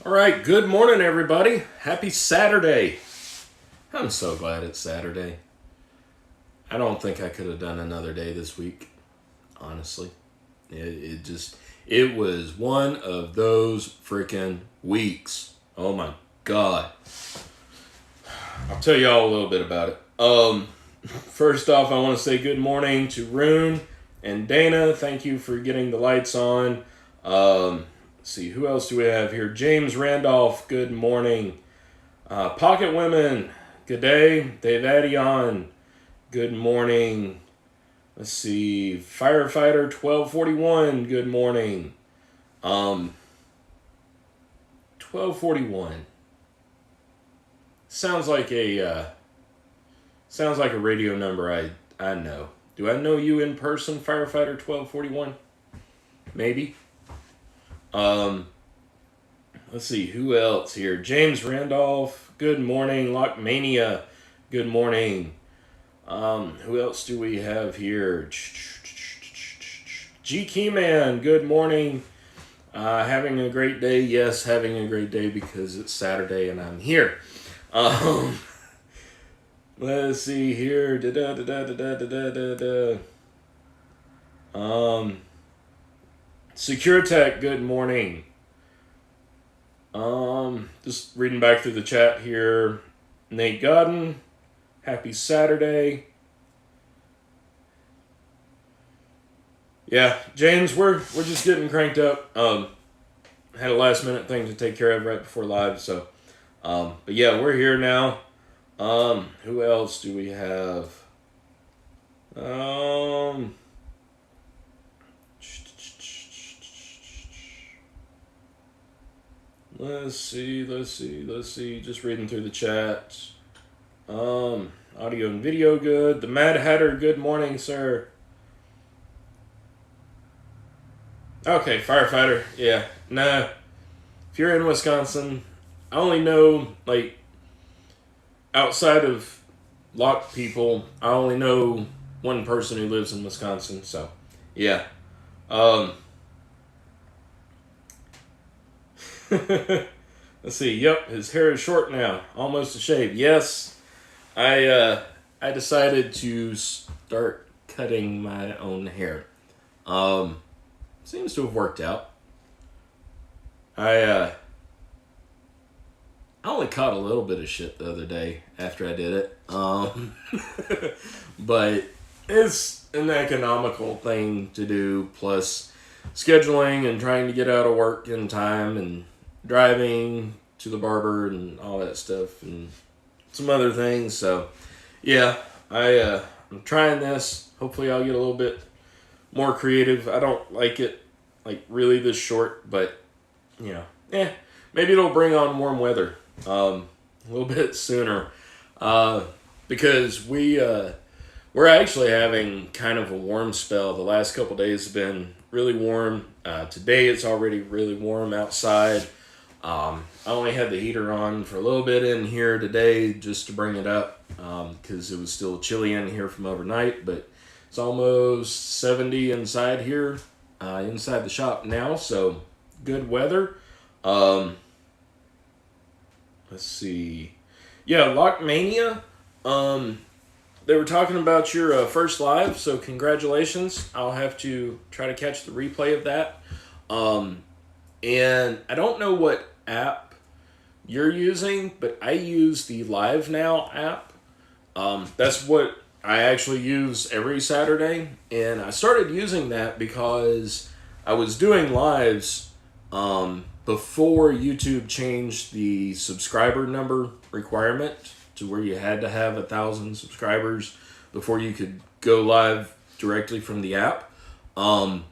All right, good morning, everybody. Happy Saturday. I'm so glad it's Saturday. I don't think I could have done another day this week, honestly. It was one of those freaking weeks. Oh my God. I'll tell y'all a little bit about it. First off, I want to say good morning to Rune and Dana. Thank you for getting the lights on. Let's see, who else do we have here? James Randolph, good morning. Pocket Women, good day. Dave Adion, good morning. Let's see, Firefighter 1241, good morning. 1241. Sounds like a radio number I know. Do I know you in person, Firefighter 1241? Maybe. Let's see, who else here? James Randolph, good morning. Lockmania, good morning. Who else do we have here? G Keyman, good morning. Having a great day. Yes, having a great day because it's Saturday and I'm here. Let's see here. Securitech, good morning. Just reading back through the chat here. Nate Godden, happy Saturday. Yeah, James, we're just getting cranked up. Had a last minute thing to take care of right before live, so but yeah, we're here now. Who else do we have? Let's see. Just reading through the chat. Audio and video good. The Mad Hatter, good morning, sir. Okay, Firefighter. Yeah, nah. If you're in Wisconsin, I only know, like, outside of lock people, I only know one person who lives in Wisconsin, so, yeah. Let's see. Yep, his hair is short now, almost a shave. Yes, I decided to start cutting my own hair. Seems to have worked out. I only caught a little bit of shit the other day after I did it. But it's an economical thing to do, plus scheduling and trying to get out of work in time and driving to the barber and all that stuff and some other things. So yeah, I'm trying this. Hopefully I'll get a little bit more creative. I don't like it like really this short, but you know, maybe it'll bring on warm weather a little bit sooner, because we're actually having kind of a warm spell. The last couple days have been really warm. Today it's already really warm outside. I only had the heater on for a little bit in here today just to bring it up, because it was still chilly in here from overnight, but it's almost 70 inside here, inside the shop now, so good weather. Let's see. Yeah, Lockmania, they were talking about your first live, so congratulations. I'll have to try to catch the replay of that. And I don't know what app you're using, but I use the Live Now app. That's what I actually use every Saturday, and I started using that because I was doing lives before YouTube changed the subscriber number requirement to where you had to have 1,000 subscribers before you could go live directly from the app. So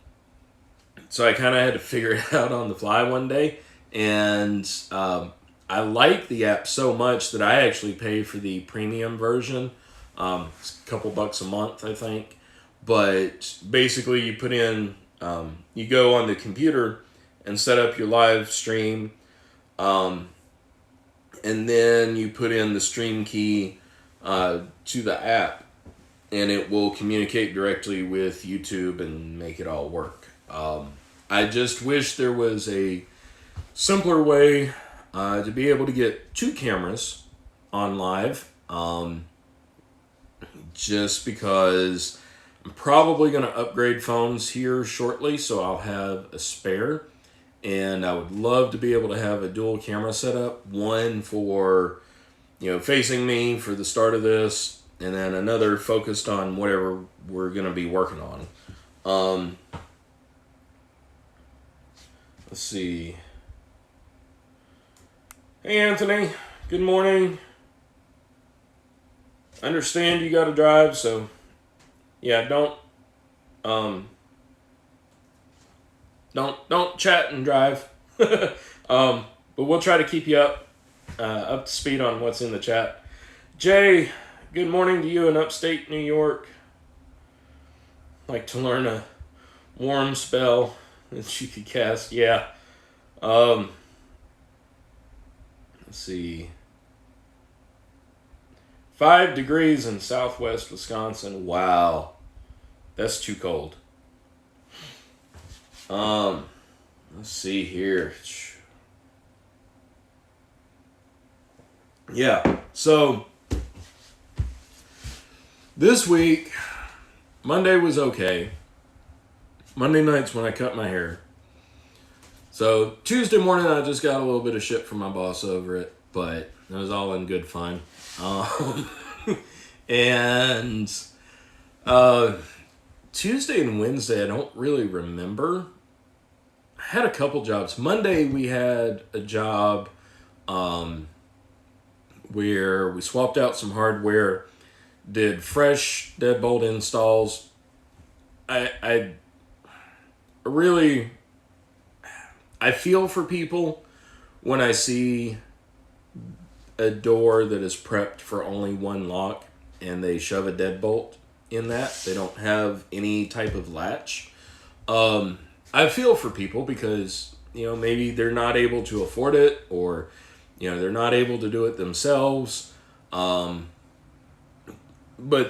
I kind of had to figure it out on the fly one day, and I like the app so much that I actually pay for the premium version. It's a couple bucks a month, I think. But basically you put in, you go on the computer and set up your live stream, and then you put in the stream key to the app, and it will communicate directly with YouTube and make it all work. I just wish there was a simpler way to be able to get 2 cameras on live. Just because I'm probably going to upgrade phones here shortly, so I'll have a spare. And I would love to be able to have a dual camera setup. One for, facing me for the start of this, and then another focused on whatever we're going to be working on. Let's see. Hey, Anthony. Good morning. Understand you got to drive, so yeah, don't chat and drive. But we'll try to keep you up to speed on what's in the chat. Jay, good morning to you in upstate New York. Like to learn a warm spell that you could cast. Yeah. Let's see. 5 degrees in southwest Wisconsin. Wow. That's too cold. Let's see here. Yeah. So this week, Monday was okay. Monday night's when I cut my hair. So Tuesday morning, I just got a little bit of shit from my boss over it, but it was all in good fun. And Tuesday and Wednesday, I don't really remember. I had a couple jobs. Monday, we had a job where we swapped out some hardware, did fresh deadbolt installs. I feel for people when I see a door that is prepped for only one lock and they shove a deadbolt in that. They don't have any type of latch. I feel for people because, maybe they're not able to afford it, or, they're not able to do it themselves. But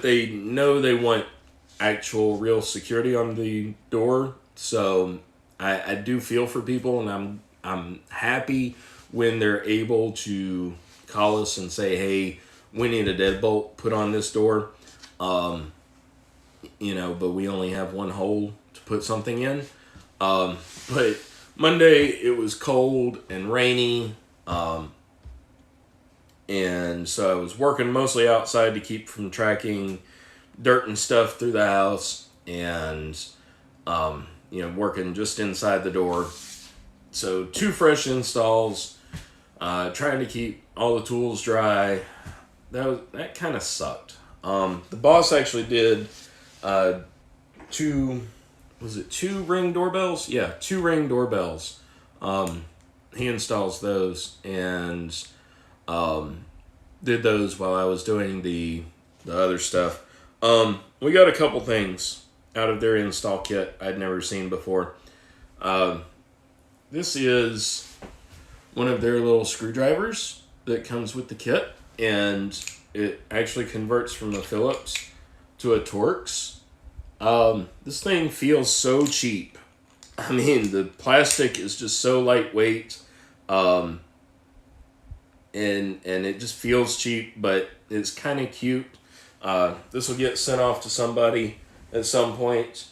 they know they want actual real security on the door. So I do feel for people, and I'm happy when they're able to call us and say, hey, we need a deadbolt put on this door. But we only have one hole to put something in. But Monday it was cold and rainy. And so I was working mostly outside to keep from tracking dirt and stuff through the house, and, working just inside the door. So 2 fresh installs, trying to keep all the tools dry. That kind of sucked. The boss actually did 2 Ring doorbells? Yeah, 2 Ring doorbells. He installs those, and did those while I was doing the other stuff. We got a couple things out of their install kit I'd never seen before. This is one of their little screwdrivers that comes with the kit, and it actually converts from a Phillips to a Torx. This thing feels so cheap. I mean, the plastic is just so lightweight, and it just feels cheap, but it's kind of cute. This will get sent off to somebody at some point.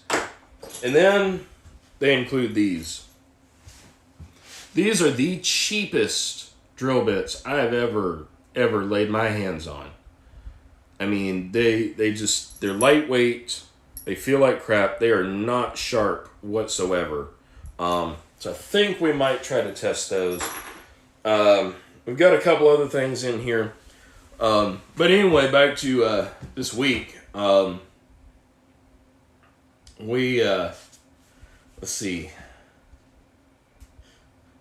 And then they include these. These are the cheapest drill bits I have ever laid my hands on. I mean, they're lightweight. They feel like crap. They are not sharp whatsoever. So I think we might try to test those. We've got a couple other things in here. But anyway, back to this week. Let's see.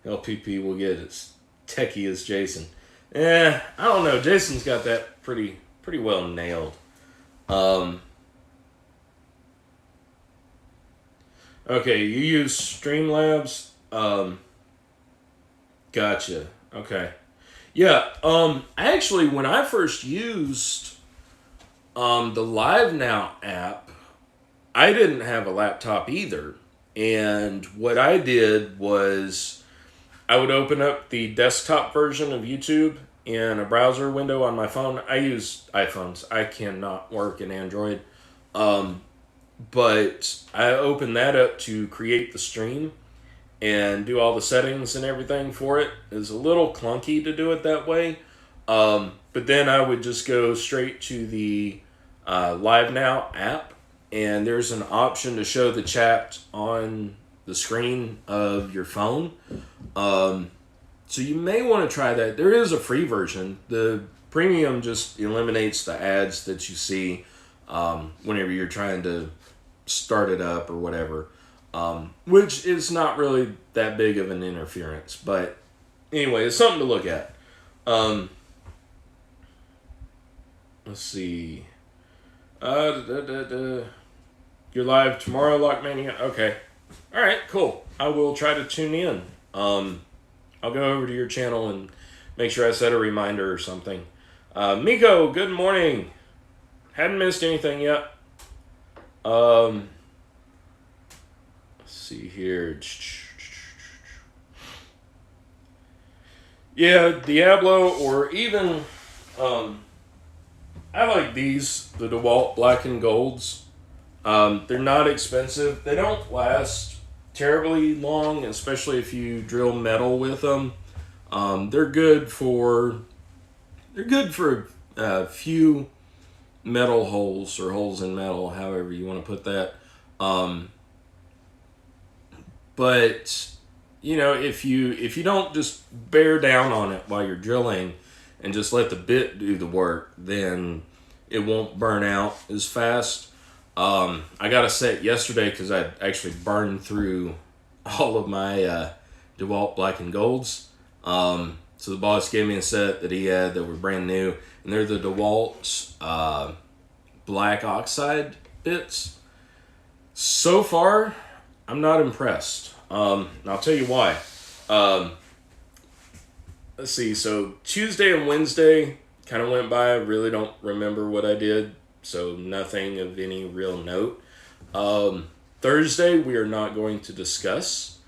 LPP will get as techie as Jason. I don't know. Jason's got that pretty well nailed. Okay, you use Streamlabs? Gotcha. Okay. Yeah, actually, when I first used the Live Now app, I didn't have a laptop either. And what I did was I would open up the desktop version of YouTube in a browser window on my phone. I use iPhones. I cannot work in Android. But I open that up to create the stream and do all the settings and everything for it. It's a little clunky to do it that way. But then I would just go straight to the Live Now app, and there's an option to show the chat on the screen of your phone. So you may want to try that. There is a free version. The premium just eliminates the ads that you see whenever you're trying to start it up or whatever, which is not really that big of an interference. But anyway, it's something to look at. Let's see. You're live tomorrow, Lockmania? Okay. All right, cool. I will try to tune in. I'll go over to your channel and make sure I set a reminder or something. Miko, good morning. Hadn't missed anything yet. Let's see here. Yeah, Diablo, or even I like these, the DeWalt Black and Golds. They're not expensive. They don't last terribly long, especially if you drill metal with them. They're good for a few metal holes or holes in metal, however you want to put that. But you know, if you don't just bear down on it while you're drilling and just let the bit do the work, then it won't burn out as fast. I got a set yesterday because I actually burned through all of my DeWalt Black and Golds. So the boss gave me a set that he had that were brand new, and they're the DeWalt black oxide bits. So far, I'm not impressed. And I'll tell you why. Let's see. So Tuesday and Wednesday kind of went by. I really don't remember what I did, so nothing of any real note. Thursday, we are not going to discuss.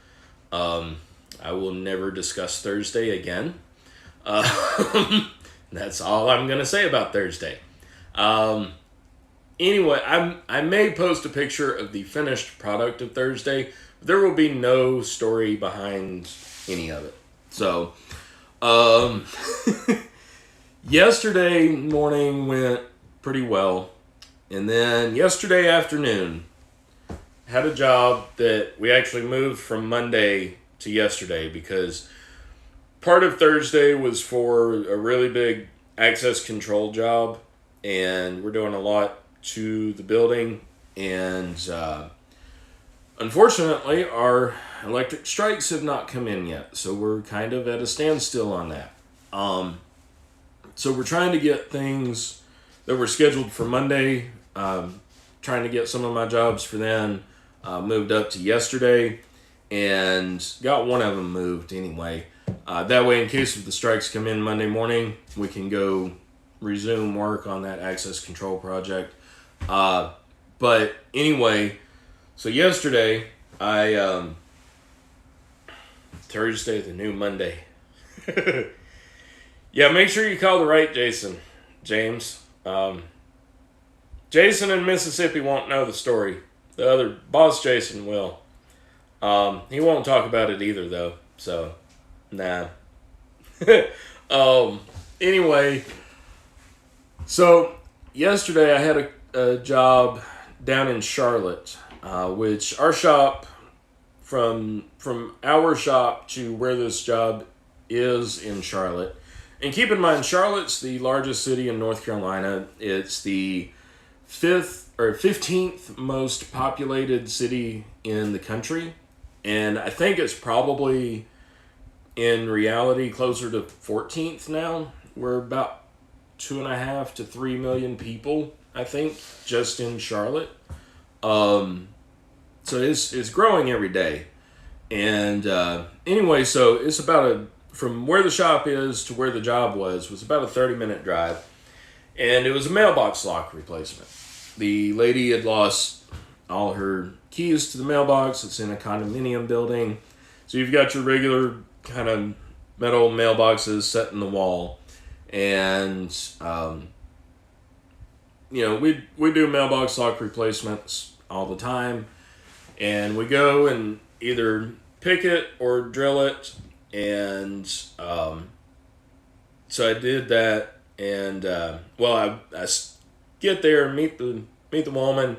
I will never discuss Thursday again. That's all I'm going to say about Thursday. Anyway, I may post a picture of the finished product of Thursday. But there will be no story behind any of it. So, yesterday morning went pretty well. And then yesterday afternoon, had a job that we actually moved from Monday to yesterday because part of Thursday was for a really big access control job, and we're doing a lot to the building, and unfortunately our electric strikes have not come in yet, so we're kind of at a standstill on that. So we're trying to get things that were scheduled for Monday, trying to get some of my jobs for then moved up to yesterday, and got one of them moved anyway. That way, in case if the strikes come in Monday morning, we can go resume work on that access control project. But anyway, so yesterday, Thursday, the new Monday. Yeah, make sure you call the right James. Jason in Mississippi won't know the story. The other boss Jason will. He won't talk about it either, though. So, nah. Anyway, so yesterday I had a job down in Charlotte, which our shop, from our shop to where this job is in Charlotte. And keep in mind, Charlotte's the largest city in North Carolina. It's the 15th most populated city in the country. And I think it's probably, in reality, closer to 14th now. We're about 2.5 to 3 million people, I think, just in Charlotte. So it's growing every day. And anyway, so it's about from where the shop is to where the job was about a 30-minute drive. And it was a mailbox lock replacement. The lady had lost all her keys to the mailbox. It's in a condominium building. So you've got your regular kind of metal mailboxes set in the wall, and we do mailbox lock replacements all the time, and we go and either pick it or drill it, and so I did that, and I get there and meet the woman,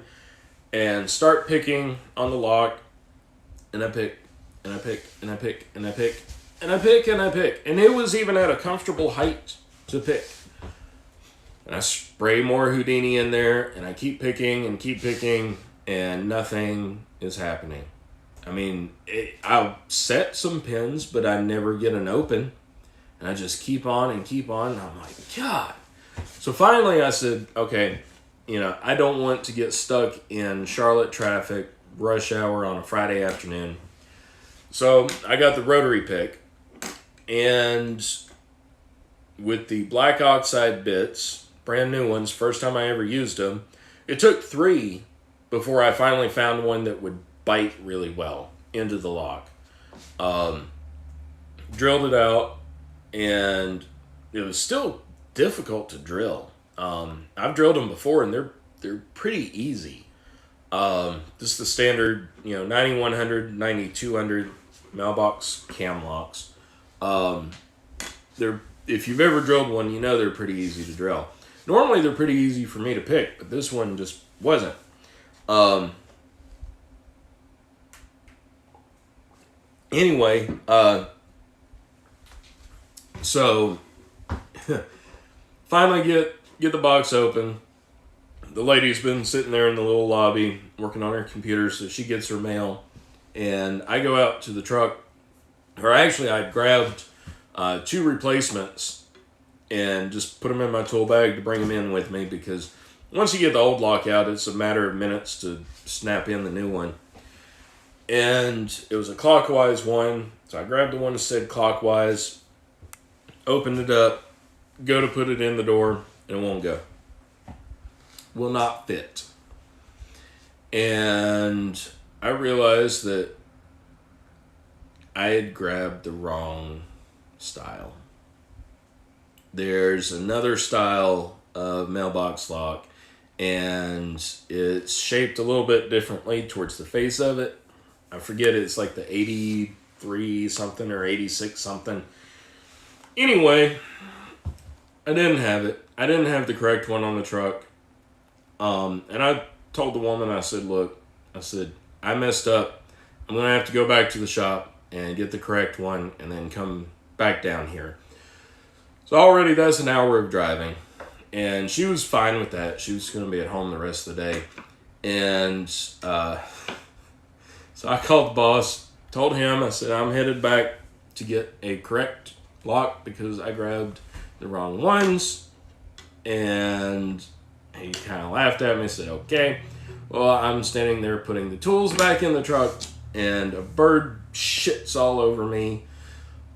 and start picking on the lock, and I pick, and I pick, and I pick, and I pick, and I pick, and I pick, and it was even at a comfortable height to pick. And I spray more Houdini in there, and I keep picking, and nothing is happening. I mean, I'll set some pins, but I never get an open. And I just keep on, and I'm like, God. So finally I said, okay, I don't want to get stuck in Charlotte traffic, rush hour on a Friday afternoon. So I got the rotary pick, and with the black oxide bits, brand new ones, first time I ever used them, it took 3 before I finally found one that would bite really well into the lock. Drilled it out, and it was still difficult to drill. I've drilled them before, and they're pretty easy. This is the standard, 9100, 9200 mailbox cam locks. If you've ever drilled one, they're pretty easy to drill. Normally they're pretty easy for me to pick, but this one just wasn't. Anyway, so finally get the box open. The lady's been sitting there in the little lobby working on her computer, so she gets her mail, and I go out to the truck, or actually I grabbed 2 replacements and just put them in my tool bag to bring them in with me, because once you get the old lock out, it's a matter of minutes to snap in the new one. And it was a clockwise one, so I grabbed the one that said clockwise, opened it up, go to put it in the door, and it won't go. Will not fit. And I realized that I had grabbed the wrong style. There's another style of mailbox lock, and it's shaped a little bit differently towards the face of it. I forget, it's like the 83 something or 86 something. Anyway, I didn't have it. I didn't have the correct one on the truck. And I told the woman, I said, look, I messed up. I'm going to have to go back to the shop and get the correct one and then come back down here. So already that's an hour of driving. And she was fine with that. She was going to be at home the rest of the day. And so I called the boss, told him, I said, I'm headed back to get a correct lock because I grabbed the wrong ones. And he kind of laughed at me and said, okay. Well, I'm standing there putting the tools back in the truck, and a bird shits all over me.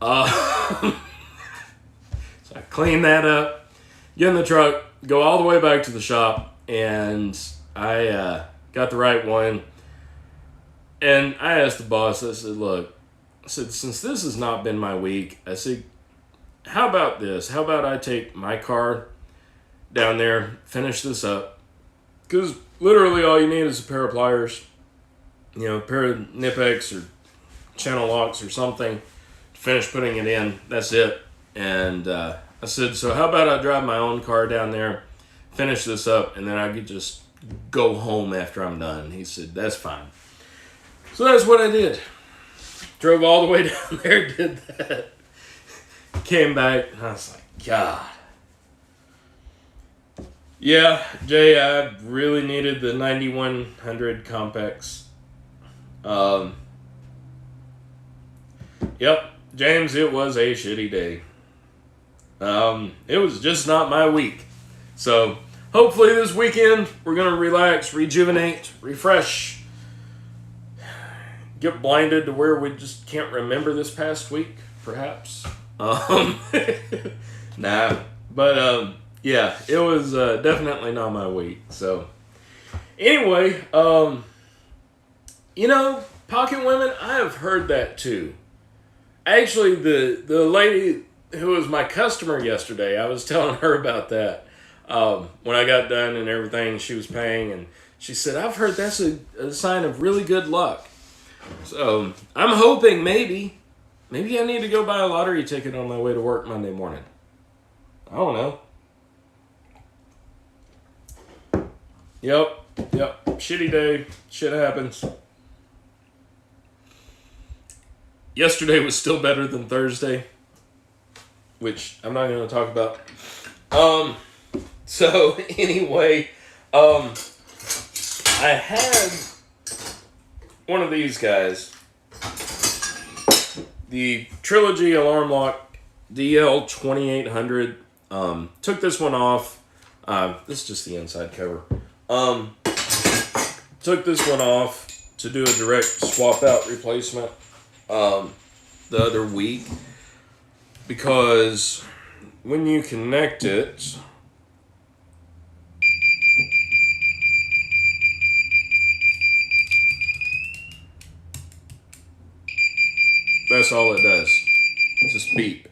So I clean that up, get in the truck, go all the way back to the shop, and I got the right one. And I asked the boss, I said, look, since this has not been my week, I said, how about this? How about I take my car down there, finish this up? Because literally all you need is a pair of pliers, a pair of Nipex or channel locks or something to finish putting it in. That's it. And I said, so how about I drive my own car down there, finish this up, and then I could just go home after I'm done. He said, that's fine. So that's what I did. Drove all the way down there, did that. Came back, and I was like, God. Yeah, Jay, I really needed the 9100 Compex. Yep, James, it was a shitty day. It was just not my week. So, hopefully this weekend, we're going to relax, rejuvenate, refresh, get blinded to where we just can't remember this past week, perhaps. Nah, but, yeah, it was definitely not my week. So, anyway, pocket women, I have heard that too. Actually, the lady who was my customer yesterday, I was telling her about that. When I got done and everything, she was paying, and she said, "I've heard that's a sign of really good luck." So I'm hoping maybe I need to go buy a lottery ticket on my way to work Monday morning. I don't know. Yep. Shitty day. Shit happens. Yesterday was still better than Thursday, which I'm not going to talk about. So anyway, I had one of these guys, the Trilogy Alarm Lock DL2800. Took this one off. This is just the inside cover. Took this one off to do a direct swap out replacement the other week, because when you connect it, that's all it does. Just beep.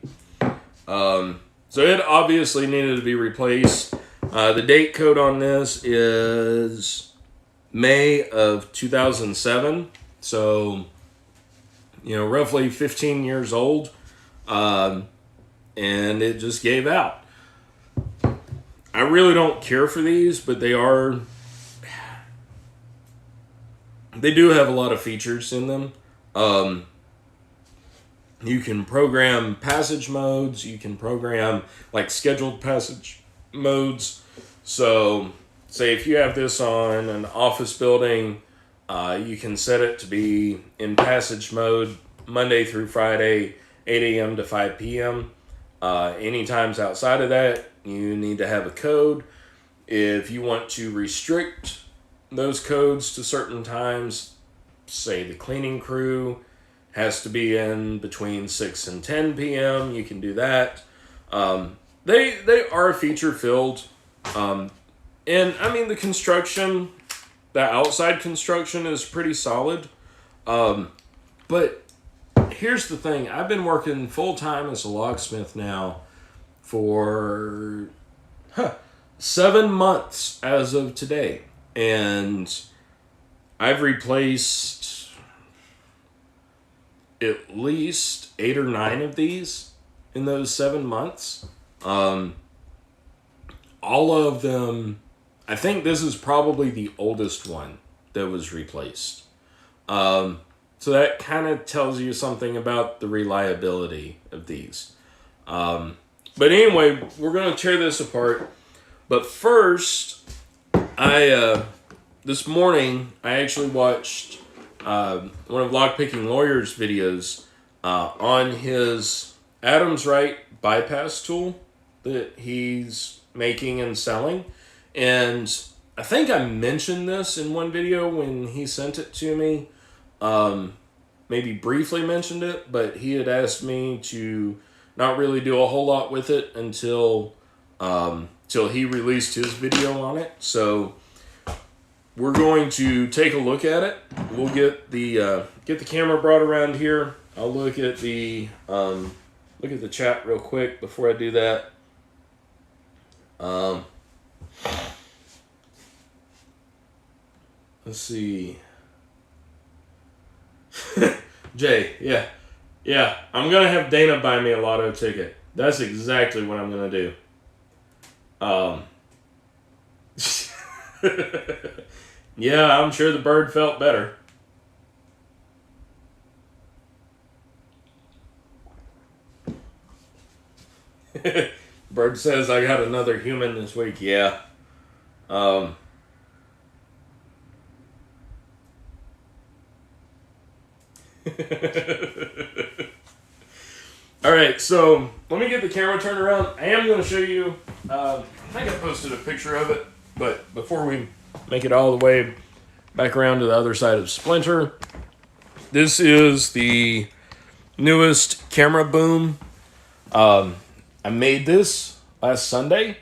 So it obviously needed to be replaced. The date code on this is May of 2007. So, roughly 15 years old. And it just gave out. I really don't care for these, but they do have a lot of features in them. You can program passage modes. You can program scheduled passage modes. So, say if you have this on an office building, you can set it to be in passage mode Monday through Friday, 8 a.m. to 5 p.m. Any times outside of that, you need to have a code. If you want to restrict those codes to certain times, say the cleaning crew has to be in between 6 and 10 p.m., you can do that. They are feature filled. And I mean, the outside construction is pretty solid. But here's the thing. I've been working full time as a locksmith now for 7 months as of today. And I've replaced at least 8 or 9 of these in those 7 months. All of them, I think this is probably the oldest one that was replaced. So that kind of tells you something about the reliability of these. But anyway, we're going to tear this apart. But first, this morning, I actually watched one of LockPicking Lawyer's videos on his Adams Wright bypass tool that he's making and selling. And I think I mentioned this in one video when he sent it to me. Maybe briefly mentioned it, but he had asked me to not really do a whole lot with it until he released his video on it. So we're going to take a look at it. We'll get the camera brought around here. I'll look at the chat real quick before I do that. Let's see. Jay, yeah. I'm gonna have Dana buy me a lotto ticket. That's exactly what I'm gonna do. Yeah, I'm sure the bird felt better. Bird says I got another human this week. Yeah. Alright, so let me get the camera turned around. I am going to show you, I think I posted a picture of it, but before we make it all the way back around to the other side of Splinter, this is the newest camera boom. I made this last Sunday.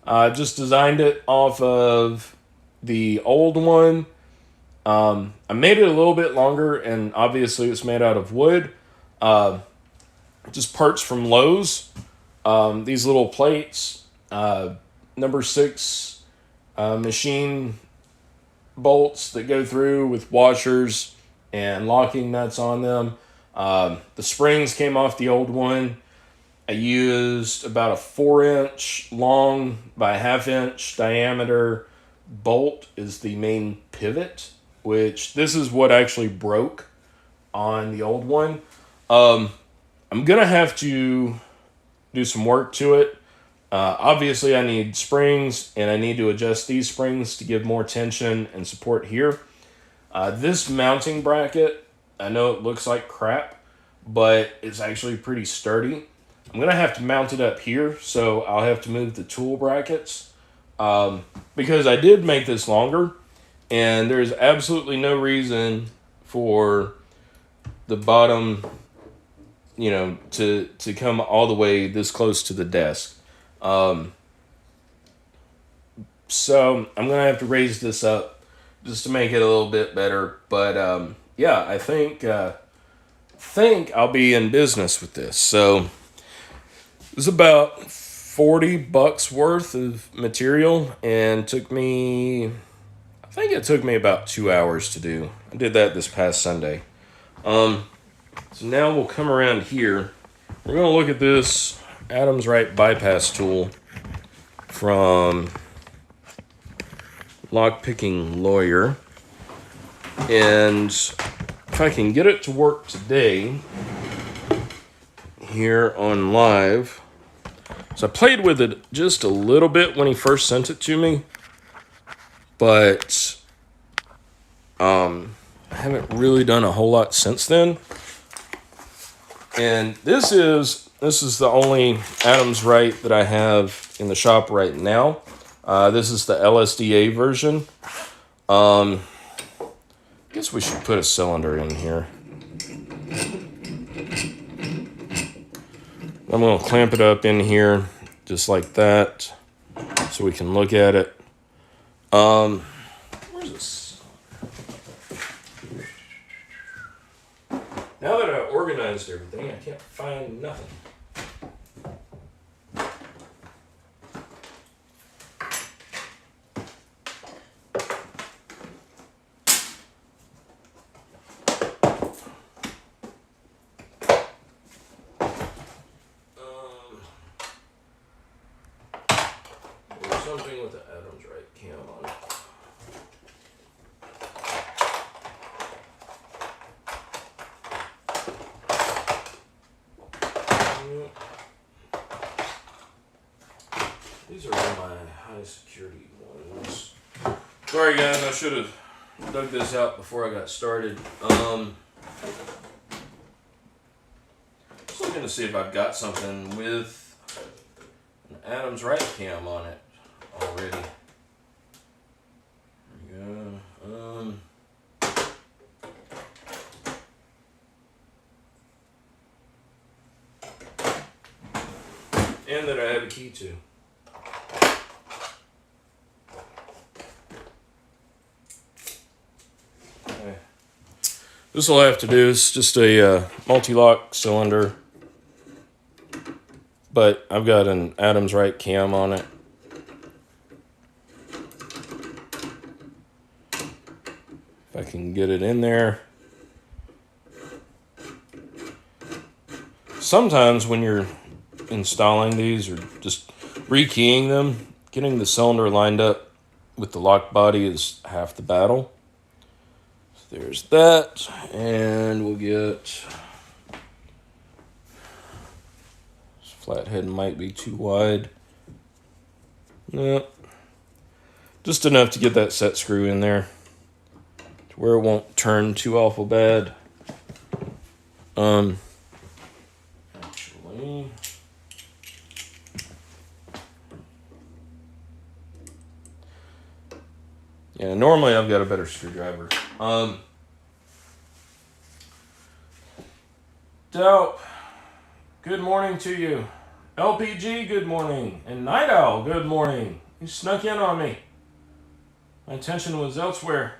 I just designed it off of the old one. I made it a little bit longer, and obviously it's made out of wood. just parts from Lowe's. These little plates, number 6 machine bolts that go through with washers and locking nuts on them. The springs came off the old one. I used about a 4-inch long by 1/2-inch diameter bolt is the main pivot, which this is what actually broke on the old one. I'm going to have to do some work to it. Obviously, I need springs, and I need to adjust these springs to give more tension and support here. This mounting bracket, I know it looks like crap, but it's actually pretty sturdy. I'm going to have to mount it up here, so I'll have to move the tool brackets. Because I did make this longer, and there's absolutely no reason for the bottom, to come all the way this close to the desk. So I'm going to have to raise this up just to make it a little bit better. But, yeah, I think I'll be in business with this. So it was about $40 worth of material, and I think it took me about 2 hours to do. I did that this past Sunday. So now we'll come around here. We're going to look at this Adams Wright bypass tool from LockPicking Lawyer. And if I can get it to work today here on live. So I played with it just a little bit when he first sent it to me. But I haven't really done a whole lot since then. And this is the only Adams Wright that I have in the shop right now. This is the LSDA version. I guess we should put a cylinder in here. I'm going to clamp it up in here just like that so we can look at it. Where's this? Now that I organized everything, I can't find nothing. There's something with the Adams Wright cam on it. These are all my high security ones. Sorry guys, I should have dug this out before I got started. Just looking to see if I've got something with an Adams Wright cam on it already. There we go. And that I have a key to. Okay. This will have to do. It's just a multi-lock cylinder, but I've got an Adams Wright cam on it. If I can get it in there. Sometimes when you're installing these or just rekeying them, getting the cylinder lined up with the lock body is half the battle. So there's that, and we'll get this flathead might be too wide. No, just enough to get that set screw in there to where it won't turn too awful bad. Actually, yeah, normally I've got a better screwdriver. Dope. Good morning to you. LPG, good morning. And Night Owl, good morning. You snuck in on me. My attention was elsewhere.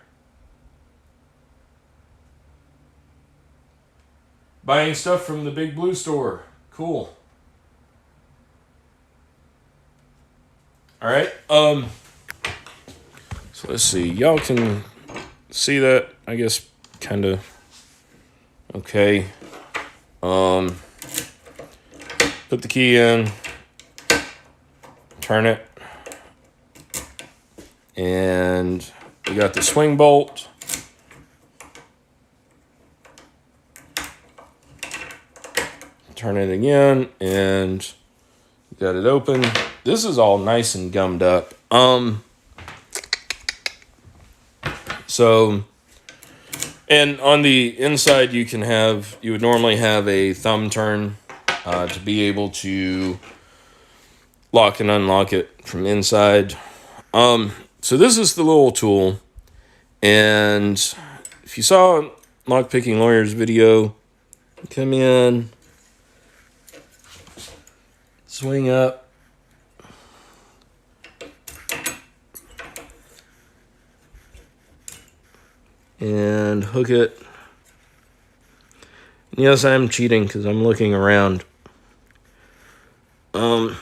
Buying stuff from the Big Blue store. Cool. All right. So let's see. Y'all can see that, I guess, kind of. Okay. Put the key in. Turn it. And we got the swing bolt. Turn it again, and got it open. This is all nice and gummed up. So, and on the inside, you would normally have a thumb turn to be able to lock and unlock it from inside. So this is the little tool, and if you saw Lockpicking Lawyer's video, come in, swing up, and hook it. Yes, I'm cheating because I'm looking around. Damn.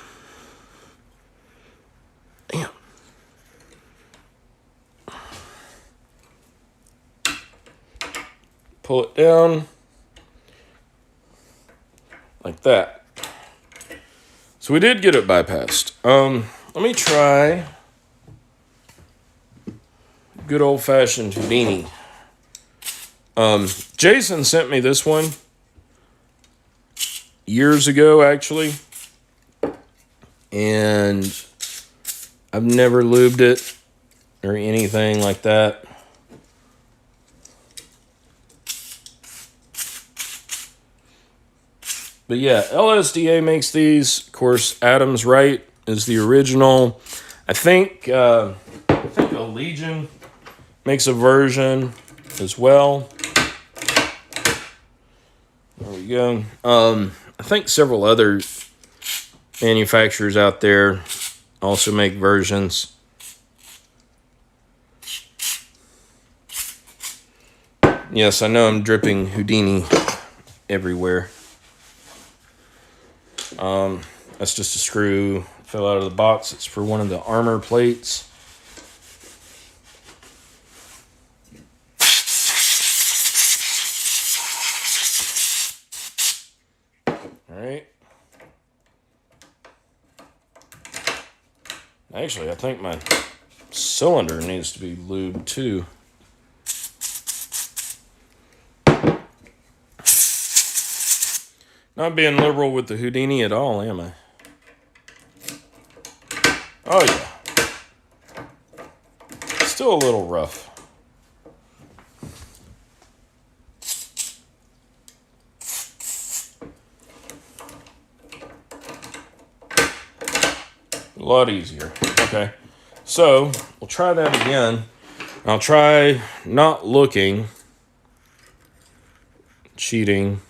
Pull it down like that. So we did get it bypassed. Let me try good old-fashioned Houdini. Jason sent me this one years ago, actually, and I've never lubed it or anything like that. But yeah, LSDA makes these. Of course, Adams Wright is the original. I think Allegiant makes a version as well. There we go. I think several other manufacturers out there also make versions. Yes, I know I'm dripping Houdini everywhere. That's just a screw fell out of the box. It's for one of the armor plates. All right. Actually, I think my cylinder needs to be lubed too. Not being liberal with the Houdini at all, am I? Oh, yeah. Still a little rough. A lot easier. Okay. So, we'll try that again. I'll try not looking, cheating.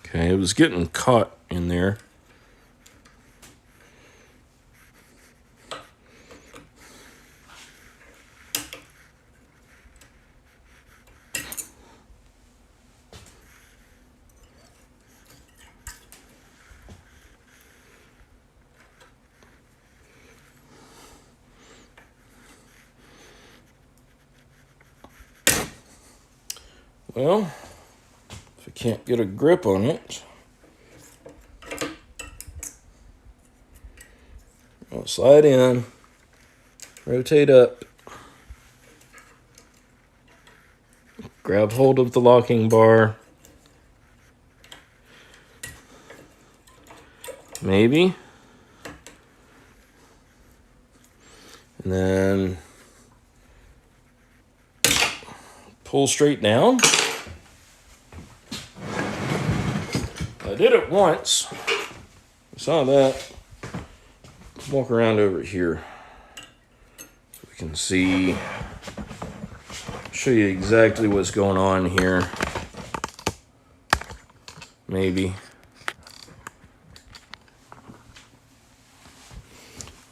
Okay, it was getting caught in there. Well, if I can't get a grip on it, I'll slide in, rotate up, grab hold of the locking bar, maybe, and then pull straight down. I did it once. You saw that. Walk around over here so we can see, show you exactly what's going on here. Maybe.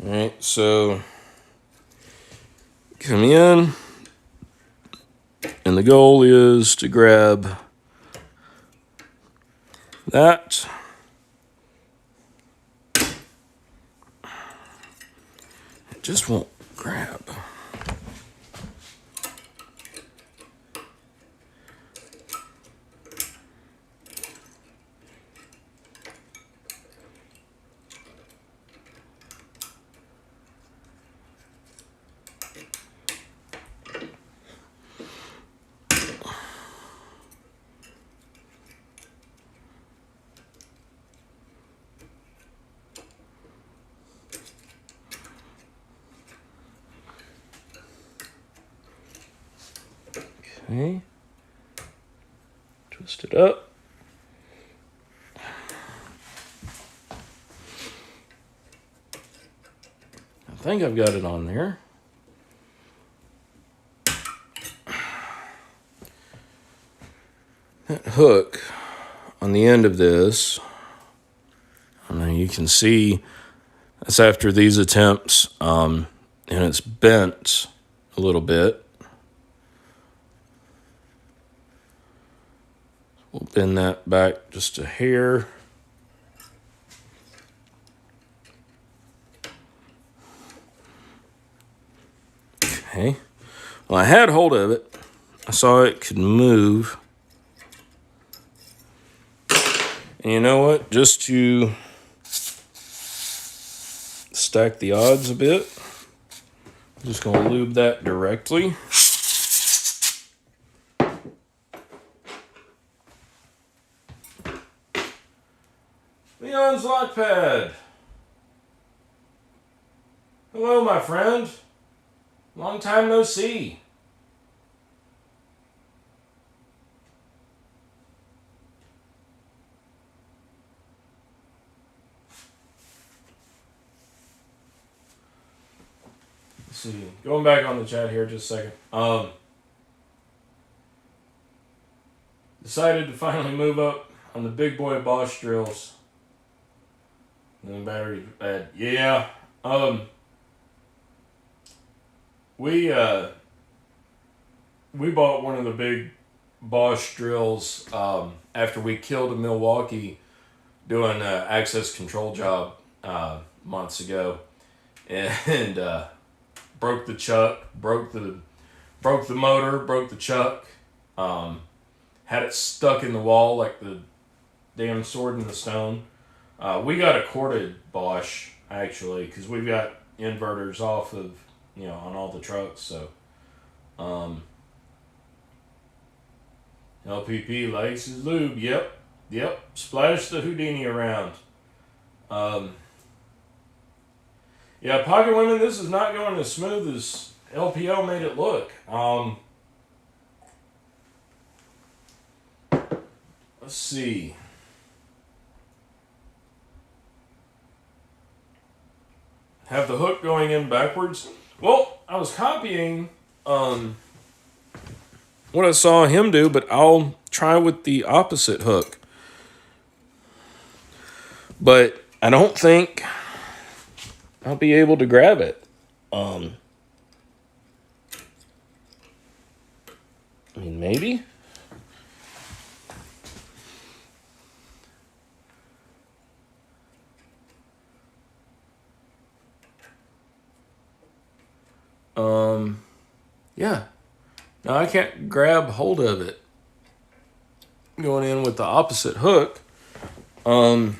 Alright, so come in, and the goal is to grab that. It just won't grab. Okay. Twist it up. I think I've got it on there. That hook on the end of this, I mean, you can see that's after these attempts, and it's bent a little bit. We'll bend that back just a hair. Okay. Well, I had hold of it. I saw it could move. And you know what? Just to stack the odds a bit, I'm just going to lube that directly. Leon's lock pad. Hello, my friend. Long time no see. Let's see. Going back on the chat here just a second. Decided to finally move up on the big boy Bosch drills. And the battery's bad. Yeah. We bought one of the big Bosch drills after we killed a Milwaukee doing an access control job months ago, and broke the chuck, broke the motor, broke the chuck, had it stuck in the wall like the damn sword in the stone. We got a corded Bosch actually because we've got inverters off of, on all the trucks, so LPP likes his lube. Yep. Splash the Houdini around. Yeah, Pocket Women, this is not going as smooth as LPO made it look. Let's see. Have the hook going in backwards. Well, I was copying what I saw him do, but I'll try with the opposite hook. But I don't think I'll be able to grab it. I mean, maybe. Yeah. Now I can't grab hold of it. Going in with the opposite hook. I'm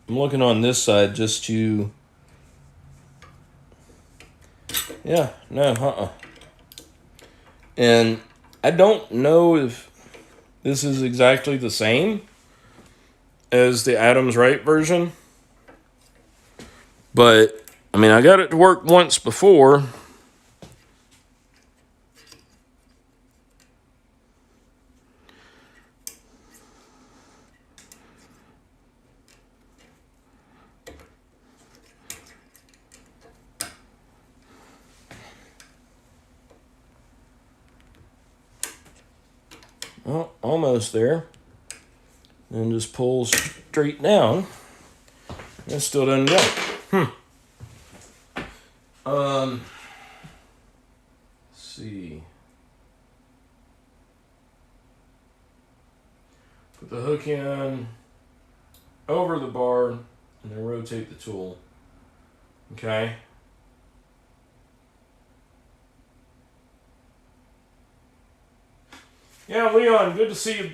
looking on this side just to... Yeah, no, And I don't know if this is exactly the same as the Adams Wright version. But, I mean, I got it to work once before. Well, almost there. and just pull straight down. It still doesn't go. Let's see. Put the hook in over the bar and then rotate the tool. Okay. Yeah, Leon, good to see you.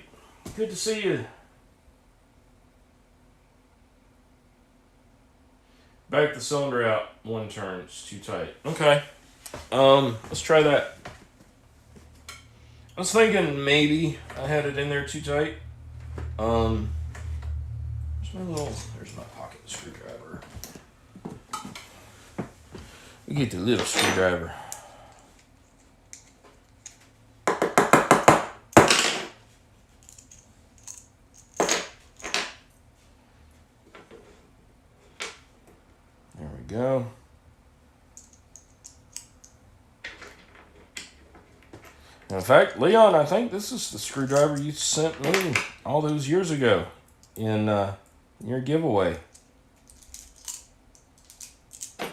Good to see you. Back the cylinder out one turn. It's too tight. Okay. Let's try that. I was thinking maybe I had it in there too tight. There's my pocket screwdriver. We get the little screwdriver. There we go. In fact, Leon, I think this is the screwdriver you sent me all those years ago in your giveaway. Let's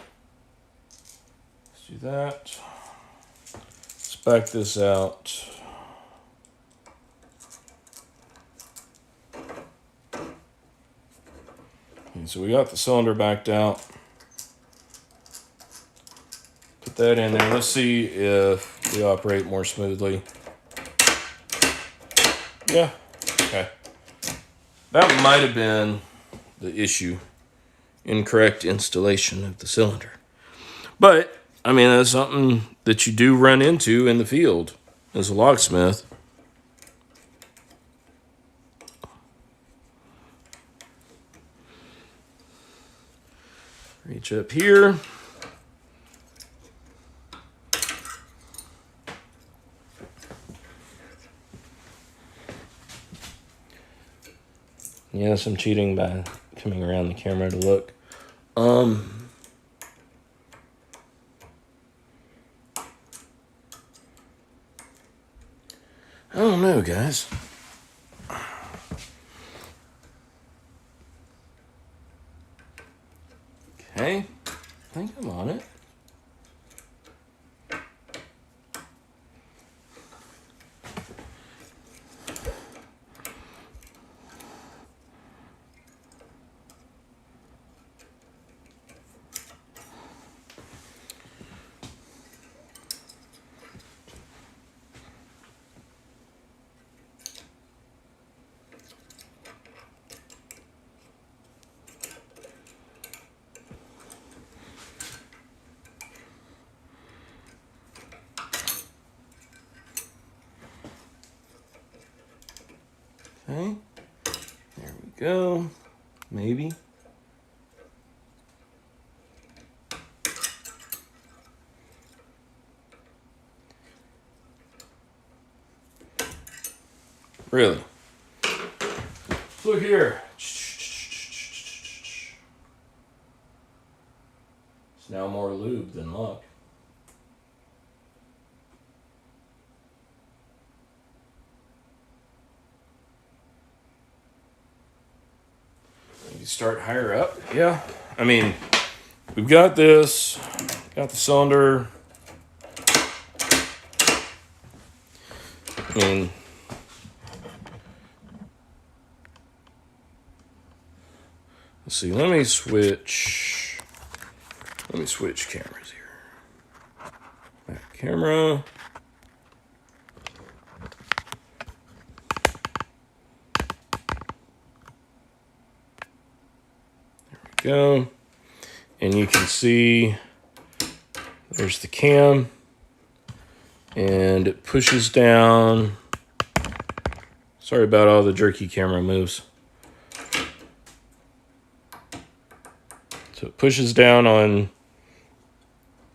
do that. Let's back this out. And so we got the cylinder backed out. Put that in there. Let's see if we operate more smoothly. Yeah. Okay. That might have been the issue. Incorrect installation of the cylinder. But, I mean, that's something that you do run into in the field as a locksmith. Reach up here. Yes, I'm cheating by coming around the camera to look. I don't know, guys. Okay, I think I'm on it. Okay, there we go. Maybe. Really? Look here. It's now more lube than luck. Start higher up. Yeah, I mean, we've got this, got the cylinder. I mean, let's see, let me switch cameras here. Back camera. Go, and you can see there's the cam, and it pushes down. Sorry about all the jerky camera moves. So it pushes down on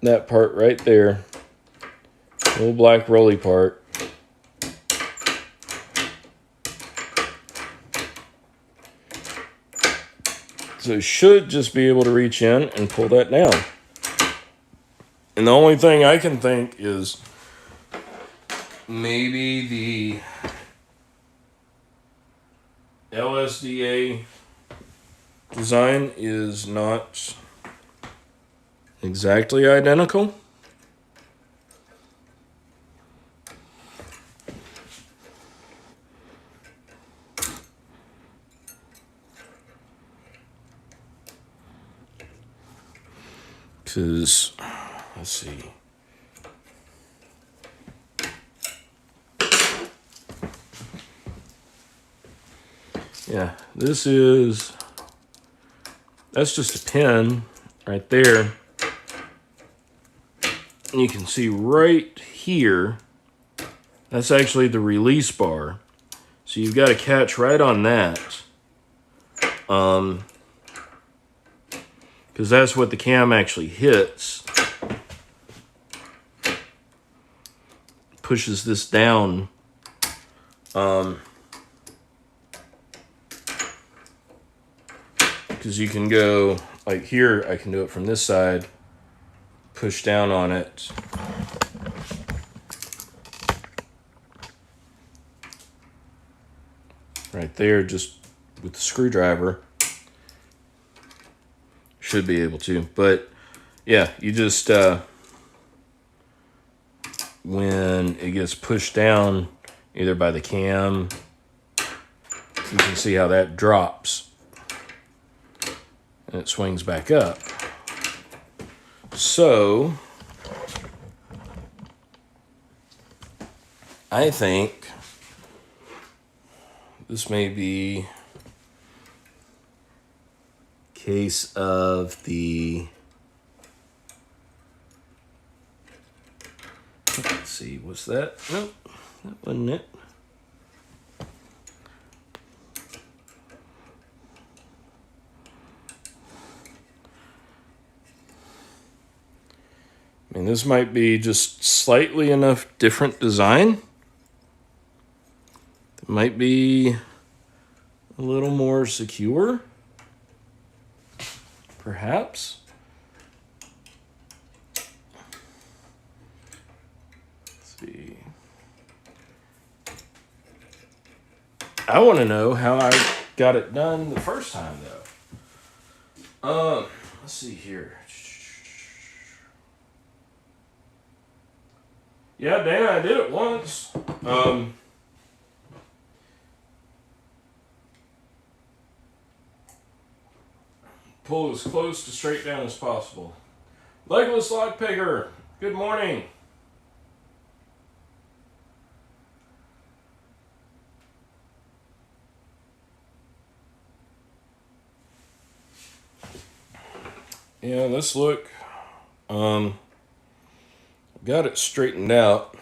that part right there, little black rolly part. So it should just be able to reach in and pull that down. And the only thing I can think is maybe LSDA design is not exactly identical. Because, let's see. Yeah, that's just a pin right there. And you can see right here, that's actually the release bar. So you've got to catch right on that. Because that's what the cam actually hits. Pushes this down. Because you can go, like here, I can do it from this side. Push down on it. Right there, just with the screwdriver. Should be able to. But, yeah, you just, when it gets pushed down, either by the cam, you can see how that drops. And it swings back up. So, I think this may be a case of the, let's see, what's that? Nope, that wasn't it. I mean, this might be just slightly enough different design. It might be a little more secure. Perhaps. Let's see. I want to know how I got it done the first time, though. Let's see here. Yeah, Dana, I did it once. Pull as close to straight down as possible. Legless lockpicker, good morning. Yeah, let's look. Got it straightened out.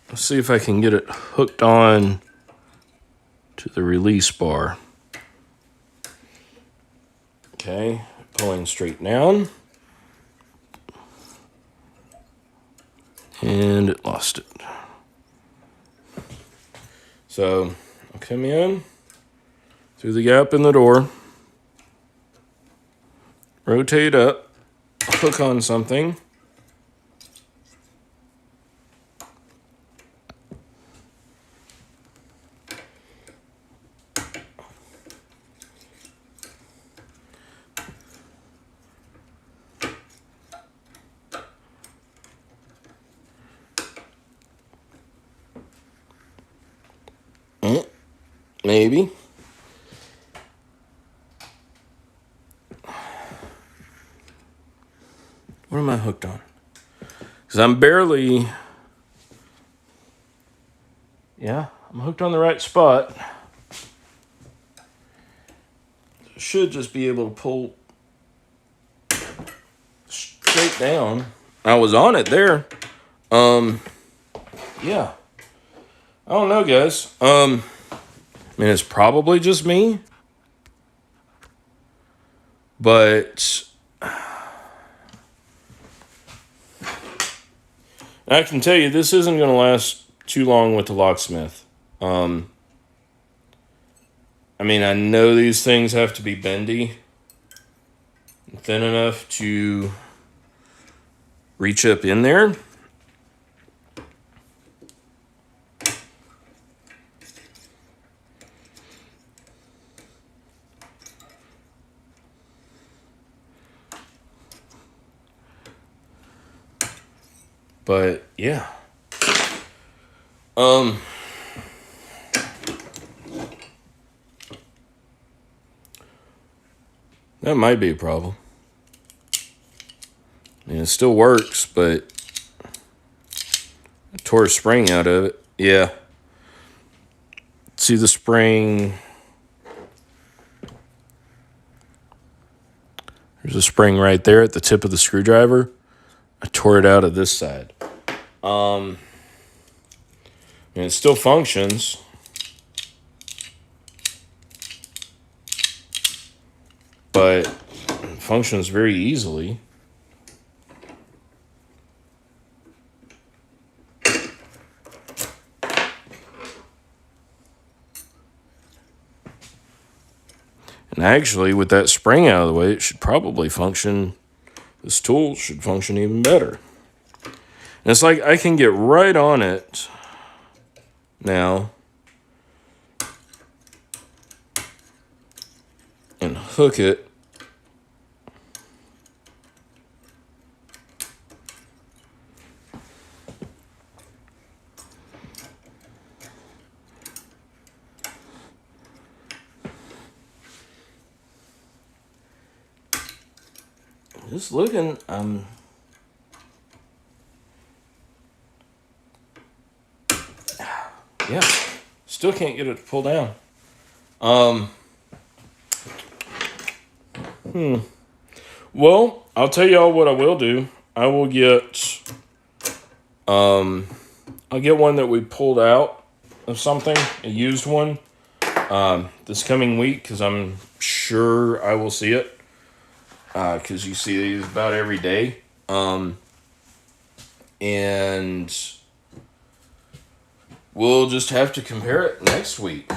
Let's see if I can get it hooked on to the release bar. Okay, pulling straight down. And it lost it. So, I'll come in through the gap in the door. Rotate up, hook on something. Maybe. What am I hooked on? Because I'm barely... Yeah, I'm hooked on the right spot. Should just be able to pull straight down. I was on it there. Yeah. I don't know, guys. I mean, it's probably just me. But I can tell you, this isn't going to last too long with the locksmith. I mean, I know these things have to be bendy, thin enough to reach up in there. But yeah. That might be a problem. I mean, it still works, but I tore a spring out of it. Yeah. See the spring? There's a spring right there at the tip of the screwdriver. I tore it out of this side. And it still functions. But it functions very easily. And actually, with that spring out of the way, it should probably function. This tool should function even better. And it's like I can get right on it now and hook it. Just looking, yeah, still can't get it to pull down. Well, I'll tell y'all what I will do. I will get, I'll get one that we pulled out of something, a used one, this coming week, because I'm sure I will see it. Because you see these about every day. And we'll just have to compare it next week.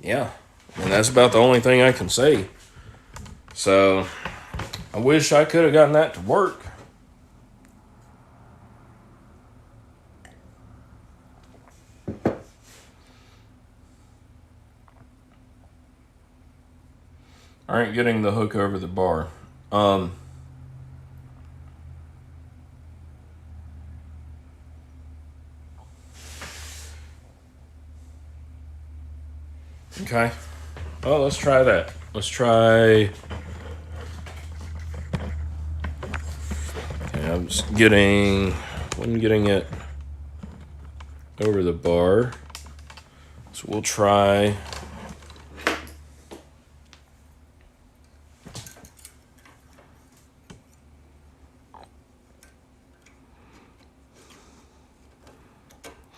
Yeah. And that's about the only thing I can say. So, I wish I could have gotten that to work. Aren't getting the hook over the bar. Okay. Well, let's try that. Let's try. Okay, I wasn't getting it over the bar. So we'll try.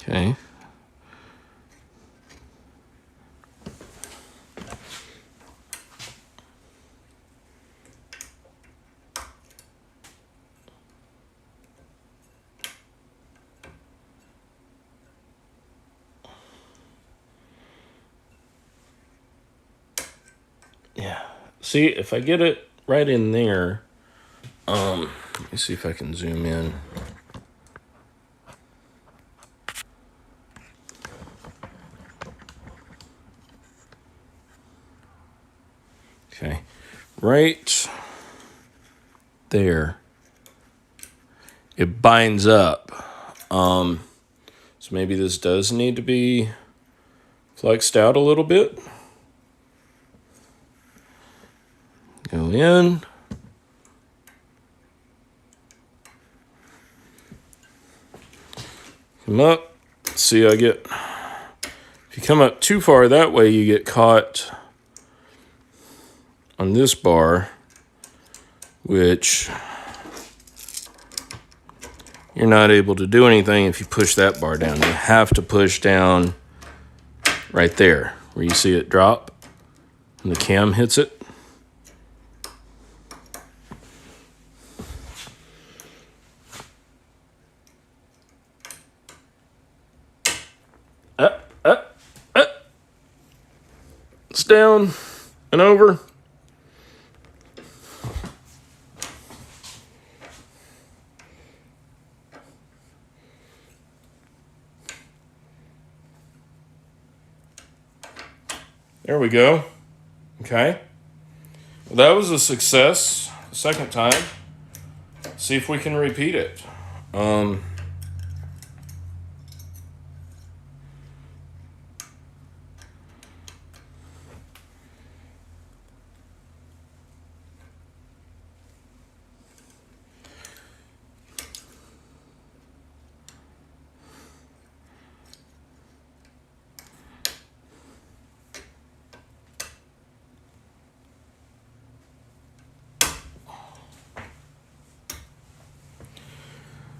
Okay. Yeah. See, if I get it right in there, let me see if I can zoom in. Okay, right there, it binds up. So maybe this does need to be flexed out a little bit. Go in. Come up. See, if you come up too far that way, you get caught on this bar, which you're not able to do anything if you push that bar down. You have to push down right there where you see it drop and the cam hits it. It's down and over. There we go. Okay. Well, that was a success the second time. see if we can repeat it.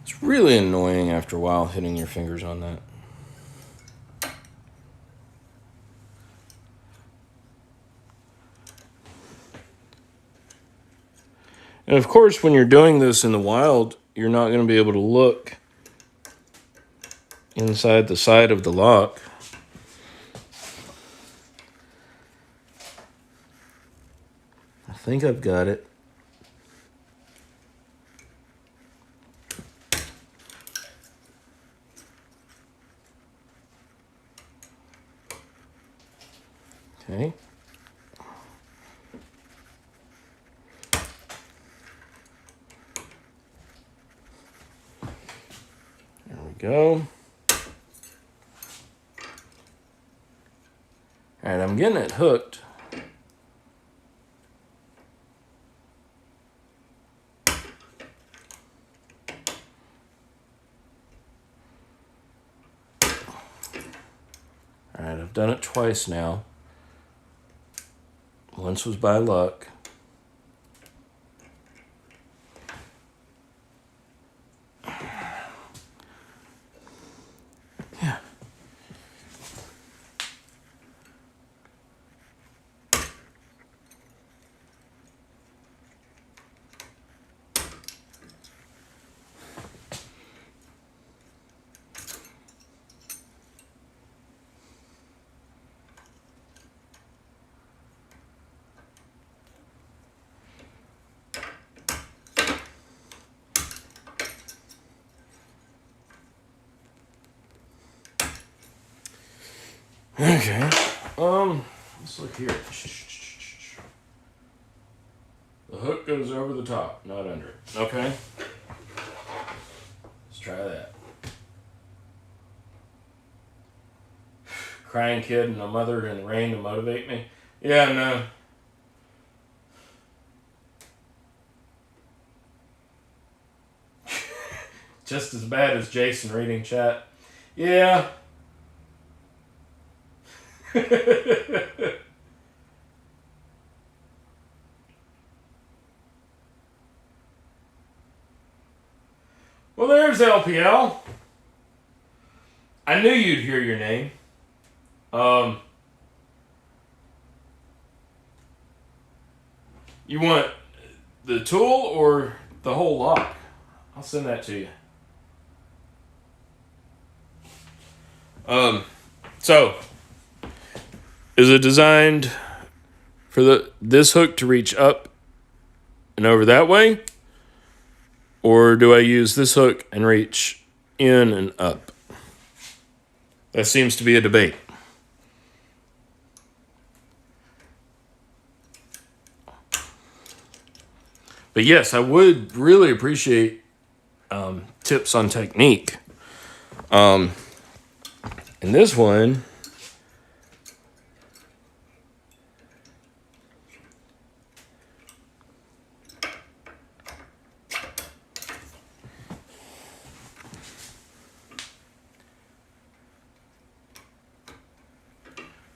It's really annoying after a while hitting your fingers on that. And of course, when you're doing this in the wild, you're not going to be able to look inside the side of the lock. I think I've got it. Okay. There we go. All right, I'm getting it hooked. All right, I've done it twice now. Once was by luck. Yeah. Okay. Let's look here. The hook goes over the top, not under it. Okay. Let's try that. Crying kid and a mother in the rain to motivate me. Yeah, no. Just as bad as Jason reading chat. Yeah. Well, there's LPL. I knew you'd hear your name. You want the tool or the whole lock? I'll send that to you. So is it designed for this hook to reach up and over that way? Or do I use this hook and reach in and up? That seems to be a debate. But yes, I would really appreciate tips on technique. And this one,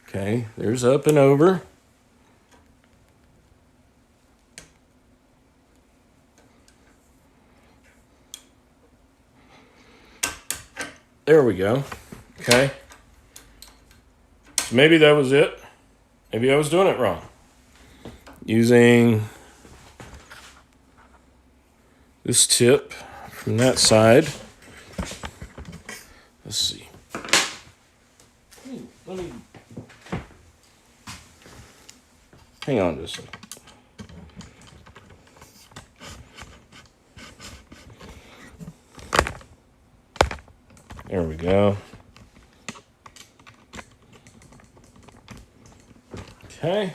okay, there's up and over. There we go. Okay. So maybe that was it. Maybe I was doing it wrong. Using this tip from that side. Let's see. Let me hang on just a second. There we go. Okay.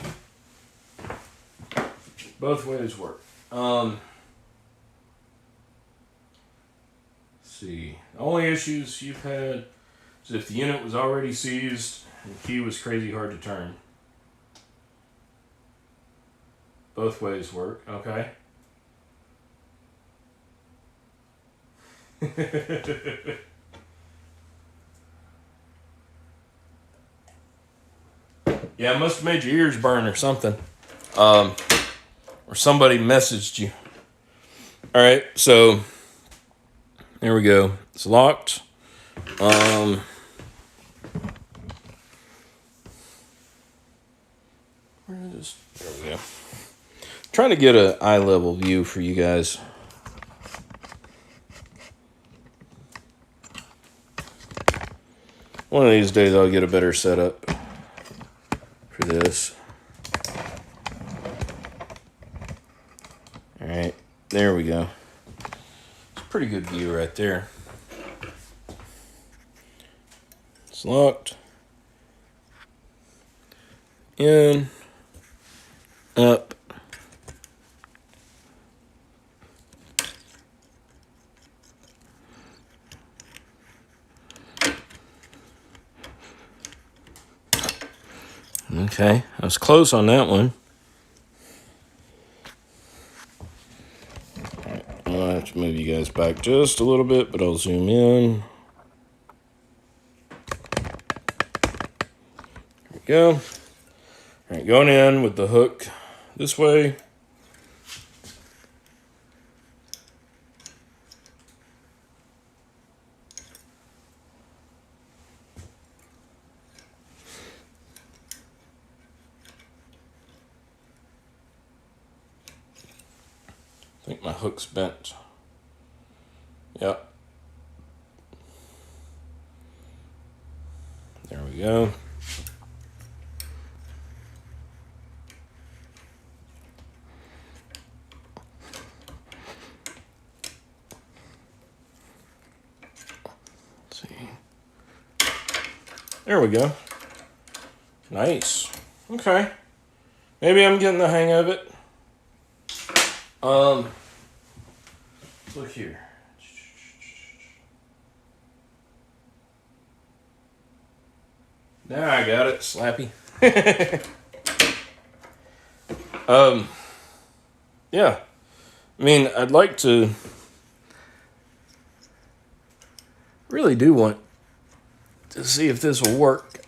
Both ways work. see. The only issues you've had is if the unit was already seized and the key was crazy hard to turn. Both ways work, okay. Yeah, it must have made your ears burn or something. Or somebody messaged you. Alright, so there we go. It's locked. Where is, there we go. Trying to get an eye level view for you guys. One of these days I'll get a better setup for this. Alright, there we go. It's a pretty good view right there. It's locked. In. Up. Okay, I was close on that one. Alright, I'll have to move you guys back just a little bit, but I'll zoom in. There we go. Alright, going in with the hook this way. I think my hook's bent. Yep. There we go. Let's see. There we go. Nice. Okay. Maybe I'm getting the hang of it. Look here. Now I got it, Slappy. Yeah. I mean, I'd like to really do want to see if this will work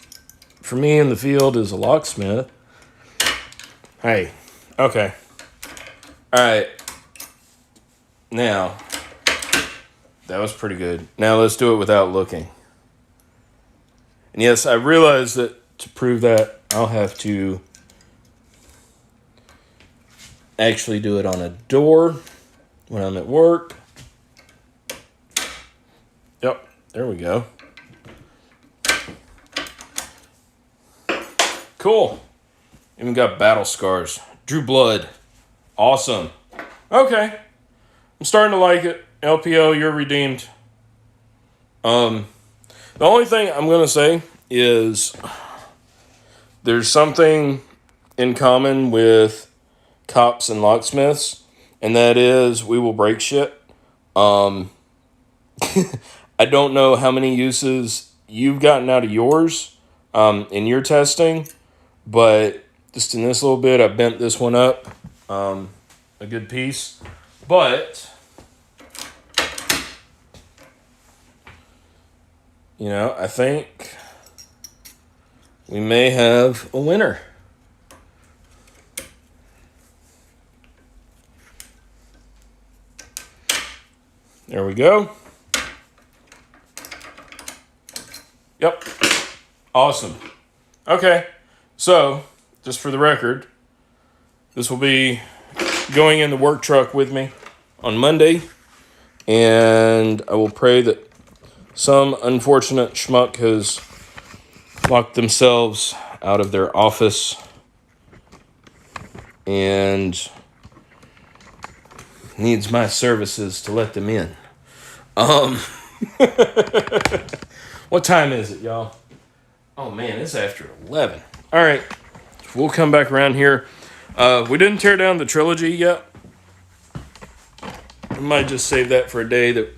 for me in the field as a locksmith. Hey, okay. All right. Now, that was pretty good. Now let's do it without looking. And yes, I realize that to prove that, I'll have to actually do it on a door when I'm at work. Yep, there we go. Cool. Even got battle scars. Drew blood. Awesome. Okay. I'm starting to like it. LPO, you're redeemed. The only thing I'm going to say is there's something in common with cops and locksmiths, and that is we will break shit. I don't know how many uses you've gotten out of yours in your testing, but just in this little bit, I bent this one up a good piece. But, you know, I think we may have a winner. There we go. Yep. Awesome. Okay. So, just for the record, this will be going in the work truck with me on Monday, and I will pray that some unfortunate schmuck has locked themselves out of their office and needs my services to let them in. What time is it, y'all? Oh man, it's after 11. All right, we'll come back around here. We didn't tear down the trilogy yet. We might just save that for a day that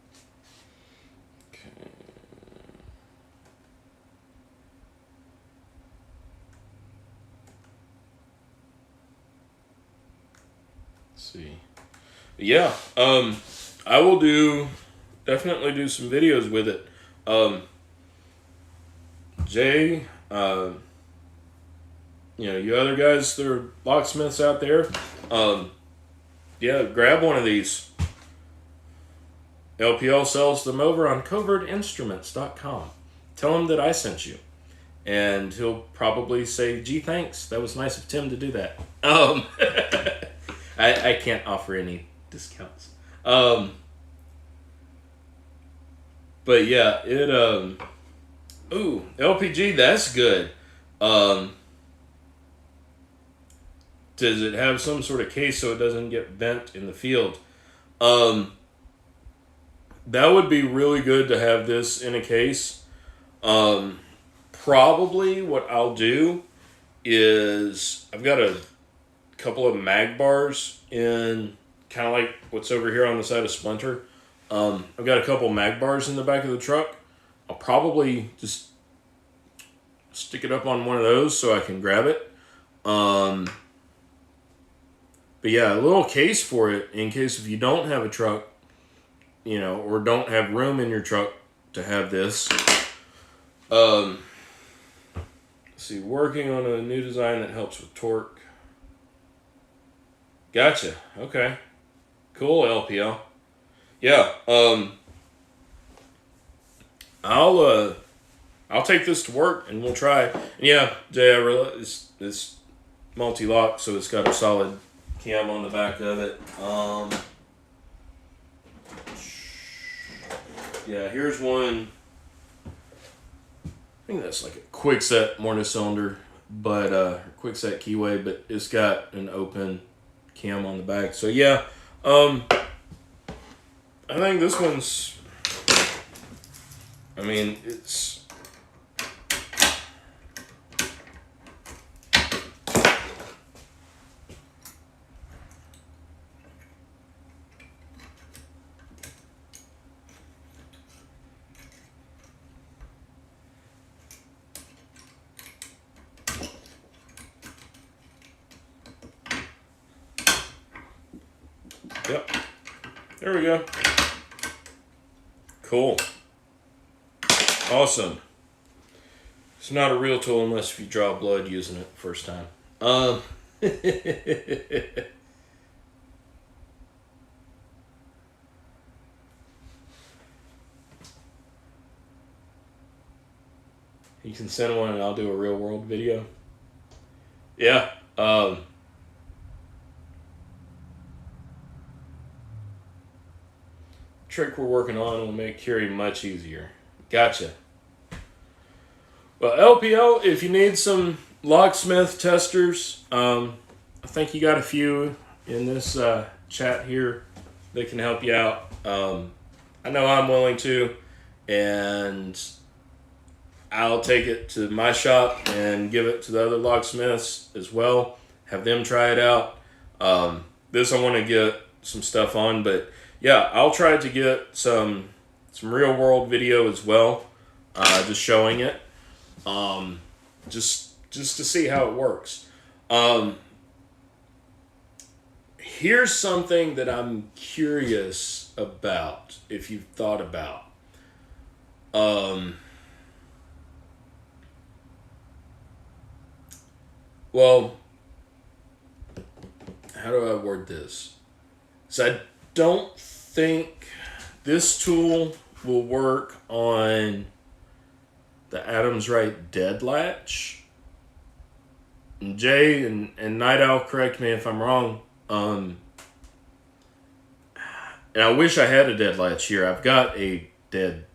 see. Yeah, I will definitely do some videos with it. Jay, you other guys that are locksmiths out there, yeah, grab one of these. LPL sells them over on covertinstruments.com. Tell him that I sent you. And he'll probably say, gee, thanks. That was nice of Tim to do that. I can't offer any discounts. But yeah, LPG, that's good. Does it have some sort of case so it doesn't get bent in the field? That would be really good to have this in a case. Probably what I'll do is I've got a couple of mag bars in kind of like what's over here on the side of Splinter. I've got a couple of mag bars in the back of the truck. I'll probably just stick it up on one of those so I can grab it. But yeah, a little case for it in case if you don't have a truck, or don't have room in your truck to have this. Let's see, working on a new design that helps with torque. Gotcha. Okay. Cool, LPL. Yeah. I'll take this to work and we'll try. And yeah, Jay, I realize it's multi-lock, so it's got a solid cam on the back of it. Yeah, here's one. I think that's like a quick set Mortis cylinder, but quick set keyway, but it's got an open cam on the back. So yeah, I think this one's. I mean, it's. Yep. There we go. Cool. Awesome. It's not a real tool unless if you draw blood using it the first time. You can send one and I'll do a real world video. Yeah. Trick we're working on will make curing much easier. Gotcha. Well, LPL, if you need some locksmith testers, I think you got a few in this chat here that can help you out. I know I'm willing to, and I'll take it to my shop and give it to the other locksmiths as well. Have them try it out. This I want to get some stuff on, but yeah, I'll try to get some real world video as well, just showing it, just to see how it works. Here's something that I'm curious about, if you've thought about. Well, how do I word this? So I don't think this tool will work on the Adams Right dead latch. And Jay and Night Owl, correct me if I'm wrong. And I wish I had a dead latch here. I've got a dead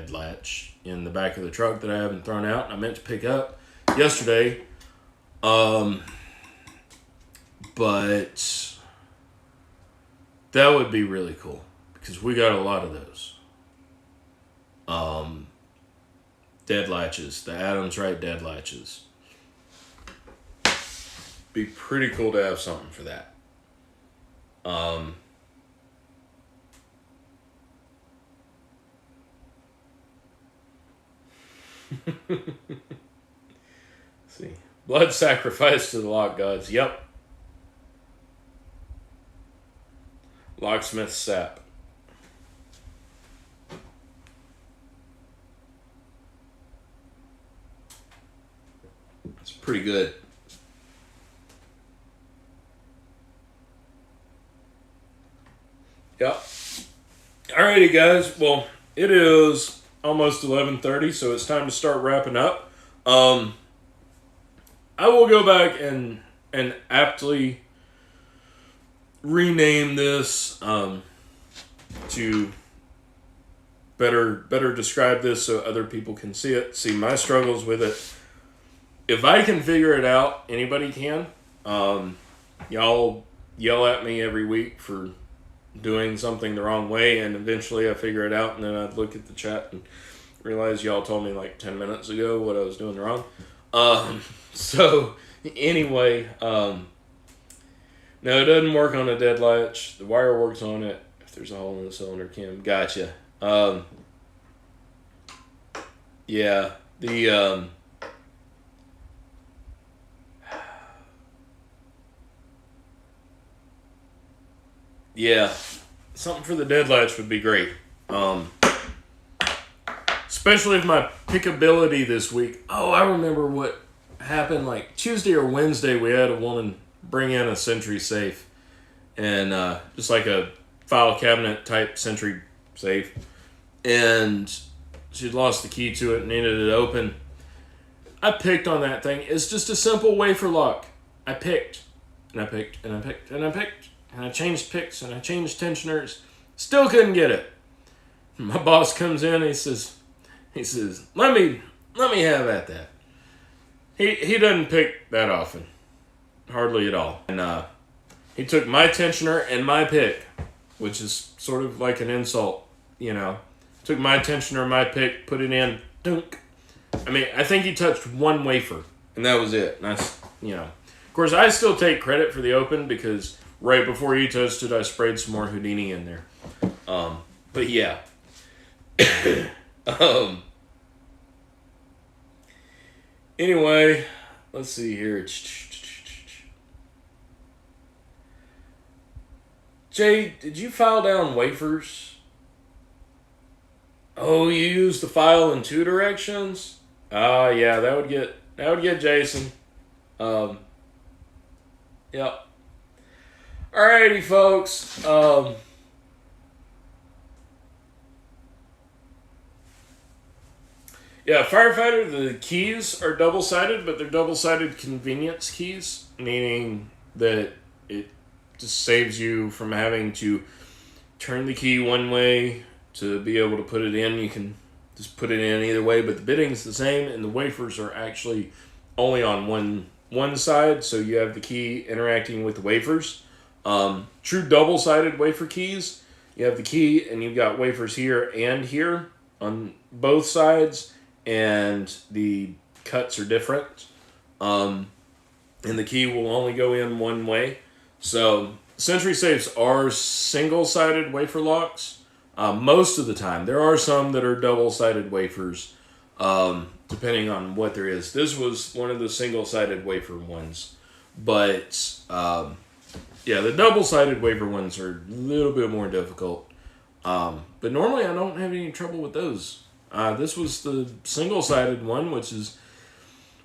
latch in the back of the truck that I haven't thrown out and I meant to pick up yesterday. But that would be really cool because we got a lot of those. Dead latches, the Adams Right dead latches. Be pretty cool to have something for that. See, blood sacrifice to the lock gods. Yep. locksmith sap. It's pretty good. Yep. Alrighty, guys. Well, it is almost 11:30, so it's time to start wrapping up. I will go back and aptly rename this to better describe this so other people can see it, see my struggles with it. If I can figure it out, anybody can. Y'all yell at me every week for doing something the wrong way, and eventually I figure it out, and then I'd look at the chat and realize y'all told me like 10 minutes ago what I was doing wrong. So anyway, no, it doesn't work on a dead latch. The wire works on it if there's a hole in the cylinder cam. Gotcha. Yeah, the yeah, something for the dead latch would be great. Especially if my pickability this week. Oh, I remember what happened like Tuesday or Wednesday. We had a woman bring in a Sentry safe, and just like a file cabinet type Sentry safe, and she'd lost the key to it and needed it open. I picked on that thing. It's just a simple wafer lock. I picked, and I picked, and I picked, and I picked, and I changed picks, and I changed tensioners. Still couldn't get it. My boss comes in and he says, let me have at that. He doesn't pick that often. Hardly at all. And he took my tensioner and my pick, which is sort of like an insult, you know. Took my tensioner, my pick, put it in, dunk. I mean, I think he touched one wafer, and that was it. And that's, you know. Of course, I still take credit for the open because right before he touched it, I sprayed some more Houdini in there. But yeah. Anyway, let's see here. Jay, did you file down wafers? Oh, you used the file in two directions? Yeah, that would get Jason. Yep. Alrighty, folks. Yeah, Firefighter, the keys are double-sided, but they're double-sided convenience keys, meaning that it just saves you from having to turn the key one way to be able to put it in. You can just put it in either way, but the bitting's the same, and the wafers are actually only on one side, so you have the key interacting with the wafers. True double-sided wafer keys, you have the key, and you've got wafers here and here on both sides, and the cuts are different, and the key will only go in one way. So Sentry safes are single-sided wafer locks most of the time. There are some that are double-sided wafers, depending on what there is. This was one of the single-sided wafer ones, but yeah, the double-sided wafer ones are a little bit more difficult, but normally I don't have any trouble with those. This was the single-sided one, which is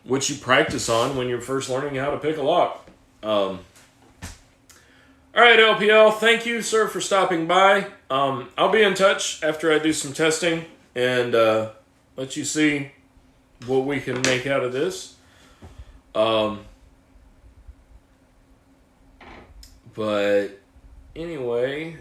what you practice on when you're first learning how to pick a lock. All right, LPL, thank you, sir, for stopping by. I'll be in touch after I do some testing and let you see what we can make out of this. But anyway...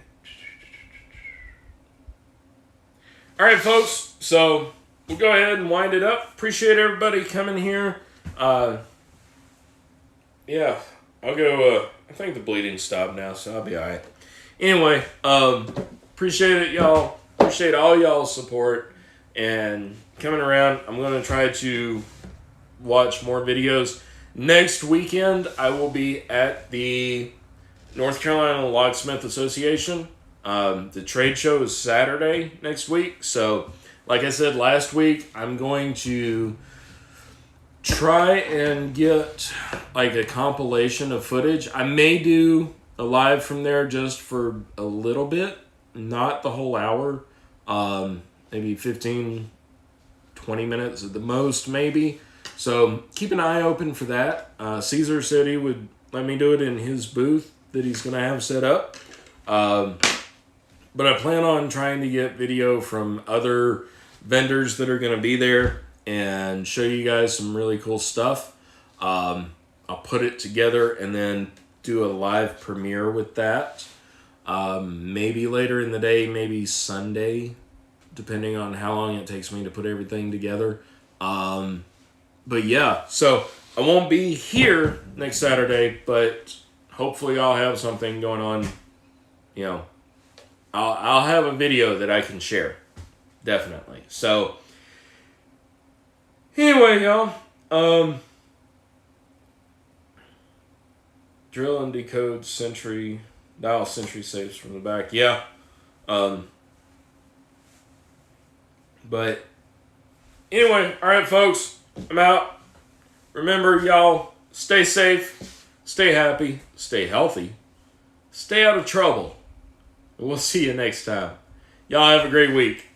All right, folks, so we'll go ahead and wind it up. Appreciate everybody coming here. Yeah, I'll go, I think the bleeding stopped now, so I'll be all right. Anyway, appreciate it, y'all. Appreciate all y'all's support and coming around. I'm going to try to watch more videos. Next weekend, I will be at the North Carolina Locksmith Association. The trade show is Saturday next week. So, like I said last week, I'm going to try and get like a compilation of footage. I may do live from there just for a little bit, not the whole hour, maybe 15, 20 minutes at the most, maybe. So keep an eye open for that. Caesar said he would let me do it in his booth that he's going to have set up. But I plan on trying to get video from other vendors that are going to be there and show you guys some really cool stuff. I'll put it together and then do a live premiere with that. Maybe later in the day, maybe Sunday, depending on how long it takes me to put everything together. But yeah, so I won't be here next Saturday, but hopefully I'll have something going on. You know, I'll have a video that I can share, definitely. So anyway, y'all, drill and decode dial sentry safes from the back. Yeah. But anyway, all right, folks, I'm out. Remember, y'all, stay safe, stay happy, stay healthy, stay out of trouble. We'll see you next time. Y'all have a great week.